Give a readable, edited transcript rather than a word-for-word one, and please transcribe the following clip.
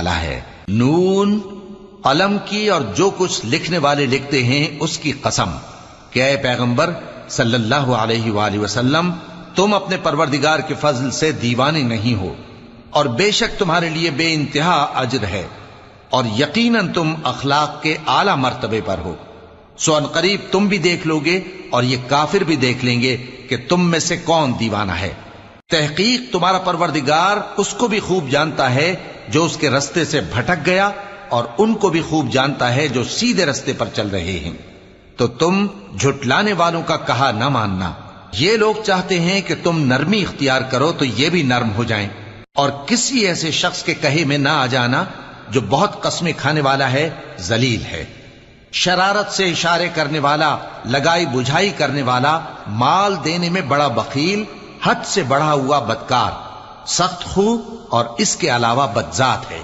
والا ہے۔ نون، قلم کی اور جو کچھ لکھنے والے لکھتے ہیں اس کی قسم کہ اے پیغمبر صلی اللہ علیہ وآلہ وسلم، تم اپنے پروردگار کے فضل سے دیوانے نہیں ہو، اور بے شک تمہارے لیے بے انتہا اجر ہے، اور یقیناً تم اخلاق کے اعلی مرتبے پر ہو۔ سو ان قریب تم بھی دیکھ لو گے اور یہ کافر بھی دیکھ لیں گے کہ تم میں سے کون دیوانہ ہے۔ تحقیق تمہارا پروردگار اس کو بھی خوب جانتا ہے جو اس کے رستے سے بھٹک گیا، اور ان کو بھی خوب جانتا ہے جو سیدھے رستے پر چل رہے ہیں۔ تو تم جھٹلانے والوں کا کہا نہ ماننا۔ یہ لوگ چاہتے ہیں کہ تم نرمی اختیار کرو تو یہ بھی نرم ہو جائیں، اور کسی ایسے شخص کے کہے میں نہ آ جانا جو بہت قسمیں کھانے والا ہے، ذلیل ہے، شرارت سے اشارے کرنے والا، لگائی بجھائی کرنے والا، مال دینے میں بڑا بخیل، حد سے بڑھا ہوا بدکار، سخت خو اور اس کے علاوہ بدذات ہے۔